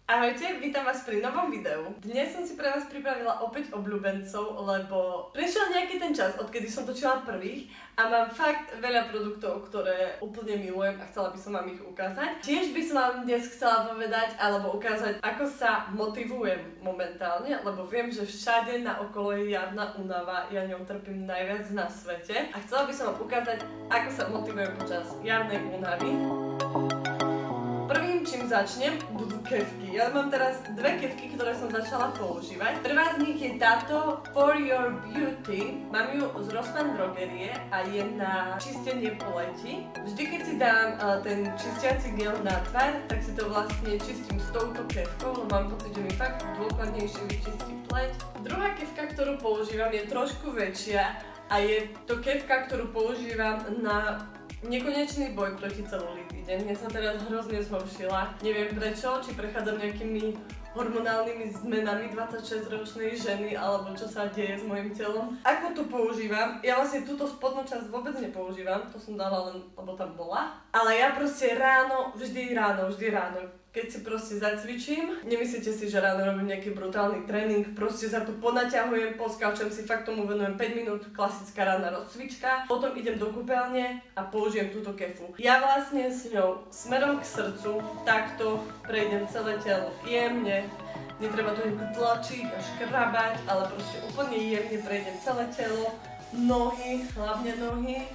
Ahojte, vítam vás pri novom videu. Dnes som si pre vás pripravila opäť obľúbencov, lebo prešiel nejaký ten čas, odkedy som točila prvých a mám fakt veľa produktov, ktoré úplne milujem a chcela by som vám ich ukázať. Tiež by som vám dnes chcela povedať alebo ukázať, ako sa motivujem momentálne, lebo viem, že všade naokolo je jarná únava, ja ňou trpím najviac na svete a chcela by som vám ukázať, ako sa motivujem počas jarnej únavy. Prvým, čím začnem, budú kefky. Ja mám teraz dve kefky, ktoré som začala používať. Prvá z nich je táto For Your Beauty. Mám ju z Rossmann drogerie a je na čistenie po leti. Vždy, keď si dám ten čistiaci gel na tvár, tak si to vlastne čistím s touto kefkou, lebo mám pocit, že mi fakt dôkladnejšie vyčistí pleť. Druhá kefka, ktorú používam, je trošku väčšia a je to kefka, ktorú používam na nekonečný boj proti celulitide. Mne sa teraz hrozne zhoršila. Neviem prečo, či prechádzam nejakými hormonálnymi zmenami 26-ročnej ženy, alebo čo sa deje s mojim telom. Ako to používam? Ja vlastne túto spodnú časť vôbec nepoužívam, to som dala len, lebo tam bola. Ale ja proste vždy ráno. Keď si proste zacvičím, nemyslíte si, že ráno robím nejaký brutálny tréning, proste sa tu ponaťahujem, poskáčem si, fakt tomu venujem 5 minút, klasická ranná rozcvička, potom idem do kúpeľne a použijem túto kefu. Ja vlastne s ňou smerom k srdcu takto prejdem celé telo jemne, netreba to nejako tlačiť a škrabať, ale proste úplne jemne prejdem celé telo, nohy, hlavne nohy,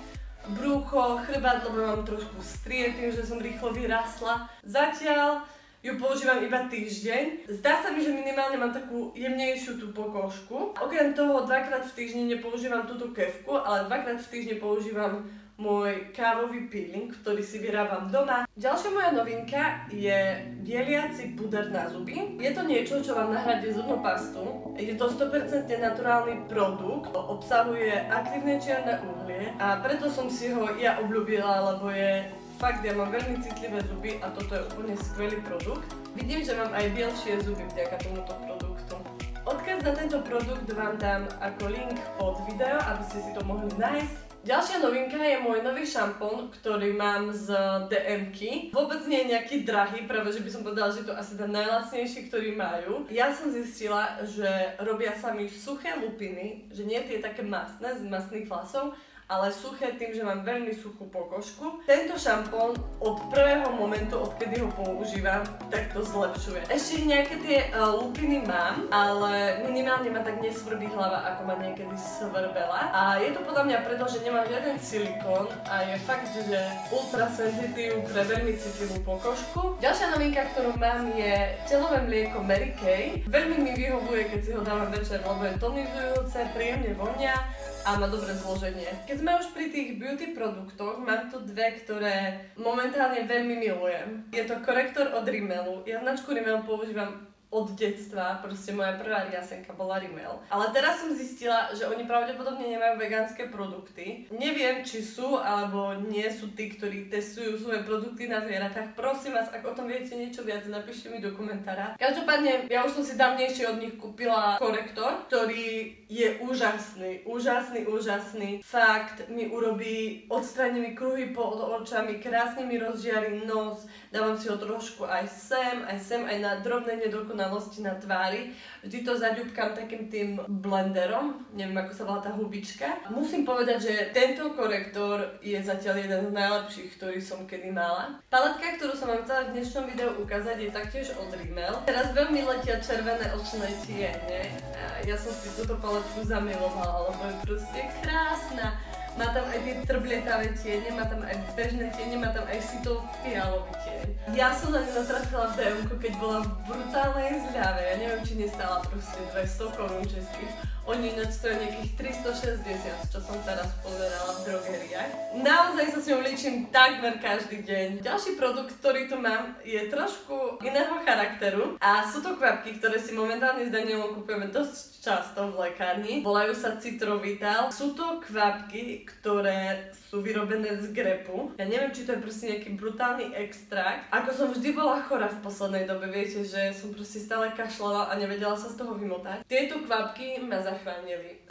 brúcho, chrbát, lebo mám trošku strie tým, že som rýchlo vyrásla. Zatiaľ ju používam iba týždeň. Zdá sa mi, že minimálne mám takú jemnejšiu tú pokožku. Okrem toho dvakrát v týždni nepoužívam túto kefku, ale dvakrát v týždni používam môj kávový peeling, ktorý si vyrábam doma. Ďalšia moja novinka je bieliaci puder na zuby. Je to niečo, čo vám nahradí zubnú pastu. Je to 100% naturálny produkt, obsahuje aktívne čierne uhlie a preto som si ho ja obľúbila, lebo je fakt, ja mám veľmi citlivé zuby a toto je úplne skvelý produkt. Vidím, že mám aj bielšie zuby vďaka tomuto produktu. Odkaz na tento produkt vám dám ako link pod video, aby ste si to mohli nájsť. Ďalšia novinka je môj nový šampón, ktorý mám z DM-ky. Vôbec nie je nejaký drahý, práve že by som povedala, že je to asi ten najlacnejší, ktorý majú. Ja som zistila, že robia sa mi suché lupiny, že nie tie také masné z masných vlasov, ale suché tým, že mám veľmi suchú pokožku. Tento šampón od prvého momentu, odkedy ho používam, tak to zlepšuje. Ešte nejaké tie lupiny mám, ale minimálne ma tak nesvrbí hlava, ako ma niekedy svrbela. A je to podľa mňa preto, že nemám žiaden silikón a je fakt, že ultra senzitív pre veľmi citlivú pokožku. Ďalšia novinka, ktorú mám, je telové mlieko Mary Kay. Veľmi mi vyhovuje, keď si ho dávam večer, lebo je tonizujúce, príjemne vonia a má dobré zloženie. Keď sme už pri tých beauty produktoch, mám tu dve, ktoré momentálne veľmi milujem. Je to korektor od Rimmelu. Ja značku Rimmel používam od detstva, proste moja prvá riasenka bola Rimmel. Ale teraz som zistila, že oni pravdepodobne nemajú vegánske produkty. Neviem, či sú alebo nie sú tí, ktorí testujú svoje produkty na zvieratách. Prosím vás, ak o tom viete niečo viac, napíšte mi do komentára. Každopádne, ja už som si dávnejšie od nich kúpila korektor, ktorý je úžasný. Fakt mi urobí, odstráni mi kruhy pod očami, krásne mi rozžiari nos, dávam si ho trošku aj sem, aj na drobné nedokonalosti na tvári. Vždy to zaďubkám takým tým blenderom, neviem ako sa volá tá hubička. Musím povedať, že tento korektor je zatiaľ jeden z najlepších, ktorý som kedy mala. Paletka, ktorú som vám chcela v dnešnom videu ukázať, je taktiež od Rimmel. Teraz veľmi letia červené očné tiene. Ja som si túto paletku zamilovala, lebo je proste krásna. Má tam aj tie trblietavé tiene, má tam aj bežné tiene, má tam aj sito-fialový tieň. Ja som na ňu natrafila v DM-ku, keď bola v brutálnej zľave. Ja neviem, či nestála proste 200 korún českých. Oni ináč stojí nejakých 360, čo som teraz pozerala v drogeriách. Naozaj sa s ňou ličím takmer každý deň. Ďalší produkt, ktorý tu mám, je trošku iného charakteru a sú to kvapky, ktoré si momentálne s Danielom kúpujeme dosť často v lekárni. Volajú sa Citrovital. Sú to kvapky, ktoré sú vyrobené z grepu. Ja neviem, či to je proste nejaký brutálny extrakt. Ako som vždy bola chorá v poslednej dobe, viete, že som proste stále kašľala a nevedela sa z toho vymotať. Tieto kvapky ma zachránili.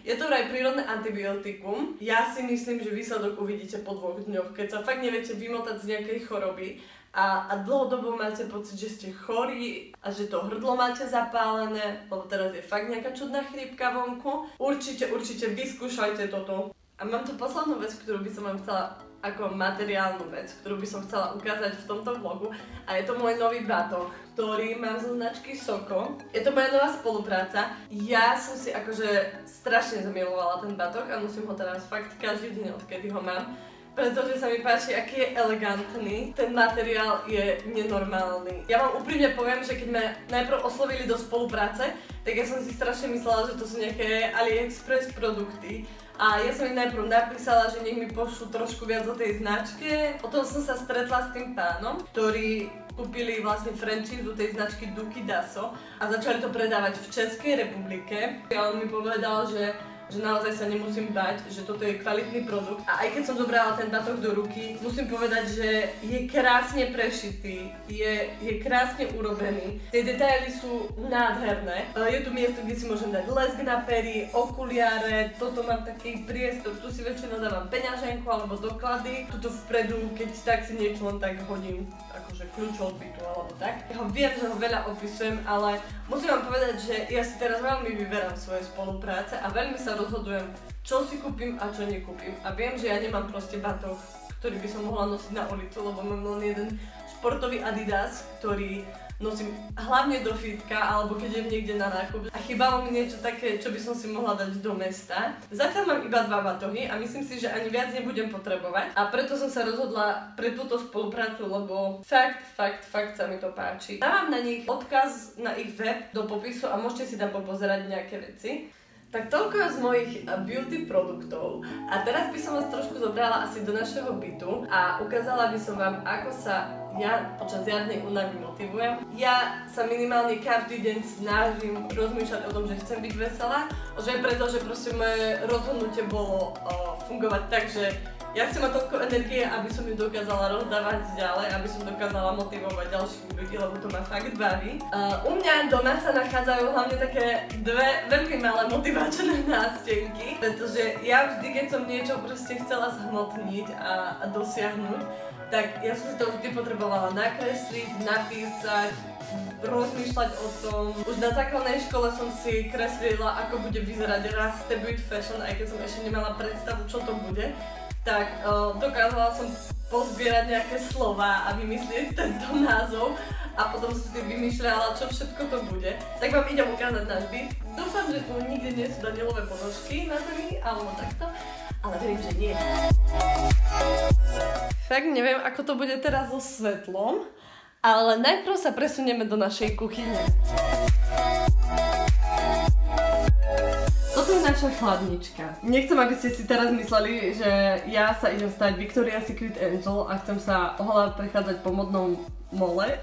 Je to vraj prírodné antibiotikum. Ja si myslím, že výsledok uvidíte po 2 dňoch, keď sa fakt neviete vymotať z nejakej choroby a dlhodobo máte pocit, že ste chorí a že to hrdlo máte zapálené, lebo teraz je fakt nejaká čudná chrípka vonku, určite vyskúšajte toto. A mám tu poslednú vec, ktorú by som vám chcela ako materiálnu vec, ktorú by som chcela ukázať v tomto vlogu, a je to môj nový batoh, ktorý mám zo značky Soko. Je to moja nová spolupráca. Ja som si akože strašne zamilovala ten batoh a nosím ho teraz fakt každý deň, odkedy ho mám, pretože sa mi páči, aký je elegantný. Ten materiál je nenormálny. Ja vám úprimne poviem, že keď ma najprv oslovili do spolupráce, tak ja som si strašne myslela, že to sú nejaké AliExpress produkty. A ja som im najprv napísala, že nech mi pošlú trošku viac o tej značke. Potom som sa stretla s tým pánom, ktorý kúpili vlastne franchízu tej značky Duki Daso a začali to predávať v Českej republike. A on mi povedal, že naozaj sa nemusím bať, že toto je kvalitný produkt. A aj keď som dobrala ten batoh do ruky, musím povedať, že je krásne prešitý, je krásne urobený. Tie detaily sú nádherné. Je tu miesto, kde si môžem dať lesk na pery, okuliare, toto mám taký priestor, tu si väčšinou dávam peňaženku alebo doklady. Tuto vpredu, keď tak si niečo len tak hodím, akože kľúč od bytu alebo tak. Ja viem, že ho veľa opisujem, ale musím vám povedať, že ja si teraz veľmi vyberám svoje spolupráce a veľmi sa rozhodujem, čo si kúpim a čo nekúpim. A viem, že ja nemám proste batoh, ktorý by som mohla nosiť na ulicu, lebo mám len jeden športový Adidas, ktorý nosím hlavne do fitka, alebo keď idem niekde na nákup. A chýbalo mi niečo také, čo by som si mohla dať do mesta. Zatiaľ mám iba 2 batohy a myslím si, že ani viac nebudem potrebovať. A preto som sa rozhodla pre túto spoluprácu, lebo fakt sa mi to páči. Dávam na nich odkaz na ich web do popisu a môžete si tam popozerať nejaké veci. Tak toľko z mojich beauty produktov. A teraz by som vás trošku zobrala asi do našeho bytu a ukázala by som vám, ako sa ja počas žiadnej únavy motivujem. Ja sa minimálne každý deň snažím rozmýšľať o tom, že chcem byť veselá, že preto, že proste moje rozhodnutie bolo fungovať tak, že ja chcem mať toľko energie, aby som ju dokázala rozdávať ďalej, aby som dokázala motivovať ďalších ľudí, lebo to ma fakt baví. U mňa doma sa nachádzajú hlavne také dve veľmi malé motivačné nástenky, pretože ja vždy, keď som niečo proste chcela zhmotniť a dosiahnuť, tak ja som si to vždy potrebovala nakresliť, napísať, rozmýšľať o tom. Už na základnej škole som si kreslila, ako bude vyzerať raz Debut Fashion, aj keď som ešte nemala predstavu, čo to bude. Tak dokázala som pozbierať nejaké slova a vymyslieť tento názov a potom som si vymýšľala, čo všetko to bude. Tak vám idem ukázať náš byt. Dúfam, že tu nikde nie sú Danielové ponožky na zemi, alebo takto, ale verím, že nie. Fakt neviem, ako to bude teraz so svetlom, ale najprv sa presunieme do našej kuchyne. Toto je naša chladnička. Nechcem, aby ste si teraz mysleli, že ja sa idem stať Victoria's Secret Angel a chcem sa ohoľa prechádzať po modnom mole.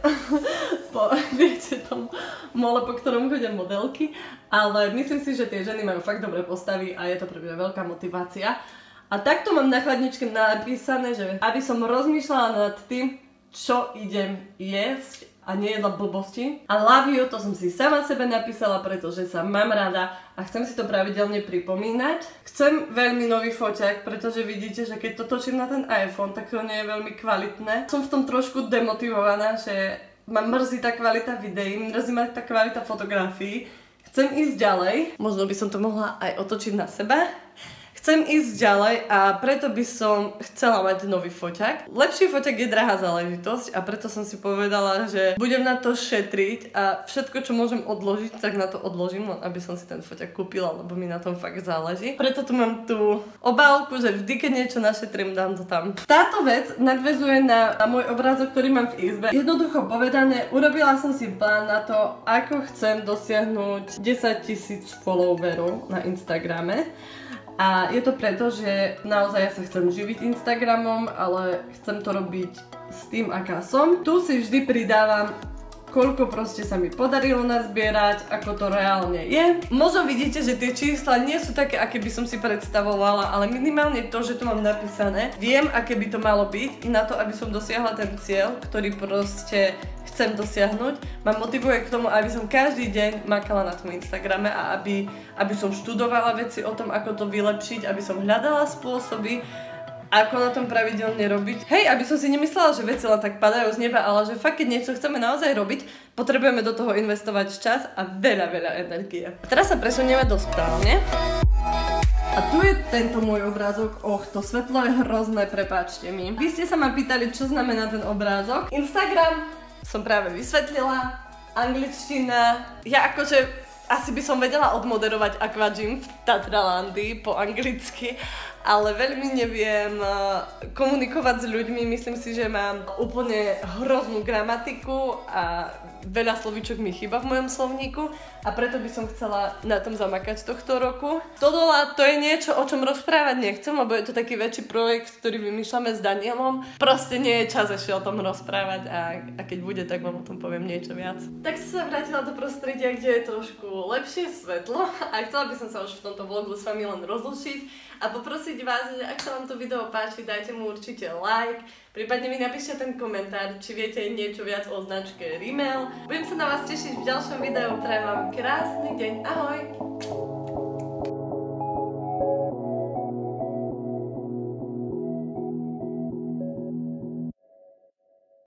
Viete, tom mole, po ktorom chodia modelky. Ale myslím si, že tie ženy majú fakt dobré postavy a je to pre mňa veľká motivácia. A takto mám na chladničke napísané, že aby som rozmýšľala nad tým, čo idem jesť a nejedla blbosti. A love you, to som si sama sebe napísala, pretože sa mám rada a chcem si to pravidelne pripomínať. Chcem veľmi nový foťák, pretože vidíte, že keď to točím na ten iPhone, tak to nie je veľmi kvalitné. Som v tom trošku demotivovaná, že ma mrzí tá kvalita videí, mrzí ma tá kvalita fotografií. Chcem ísť ďalej, možno by som to mohla aj otočiť na seba. Chcem ísť ďalej a preto by som chcela mať nový foťák. Lepší foťák je drahá záležitosť a preto som si povedala, že budem na to šetriť a všetko, čo môžem odložiť, tak na to odložím, len aby som si ten foťák kúpila, lebo mi na tom fakt záleží. Preto tu mám tú obálku, že vždy, keď niečo našetrím, dám to tam. Táto vec nadväzuje na môj obrázok, ktorý mám v izbe. Jednoducho povedané, urobila som si plán na to, ako chcem dosiahnuť 10 000 followerov na Instagrame. A je to preto, že naozaj ja sa chcem živiť Instagramom, ale chcem to robiť s tým, aká som. Tu si vždy pridávam, koľko proste sa mi podarilo nazbierať, ako to reálne je. Možno vidíte, že tie čísla nie sú také, aké by som si predstavovala, ale minimálne to, že tu mám napísané, viem, aké by to malo byť na to, aby som dosiahla ten cieľ, ktorý proste chcem dosiahnuť. Ma motivuje k tomu, aby som každý deň makala na tom Instagrame a aby som študovala veci o tom, ako to vylepšiť, aby som hľadala spôsoby, ako na tom pravidelne robiť. Hej, aby som si nemyslela, že veci len tak padajú z neba, ale že fakt, keď niečo chceme naozaj robiť, potrebujeme do toho investovať čas a veľa energie. A teraz sa presunieme do správne. A tu je tento môj obrázok. To svetlo je hrozné, prepáčte mi. Vy ste sa ma pýtali, čo znamená ten obrázok. Instagram som práve vysvetlila, angličtina. Ja akože asi by som vedela odmoderovať Aquagym v Tatralandii po anglicky, ale veľmi neviem komunikovať s ľuďmi. Myslím si, že mám úplne hroznú gramatiku a veľa slovíčok mi chýba v mojom slovníku a preto by som chcela na tom zamakať tohto roku. Todola to je niečo, o čom rozprávať nechcem, lebo je to taký väčší projekt, ktorý vymýšľame s Danielom. Proste nie je čas ešte o tom rozprávať a keď bude, tak vám o tom poviem niečo viac. Tak som sa vrátila do prostredia, kde je trošku lepšie svetlo a chcela by som sa už v tomto vlogu s vami len rozlučiť a poprosiť vás, že ak sa vám to video páči, dajte mu určite like, prípadne mi napíšte ten komentár, či viete niečo viac o značke Rimmel. Budem sa na vás tešiť v ďalšom videu, prajem vám krásny deň, ahoj!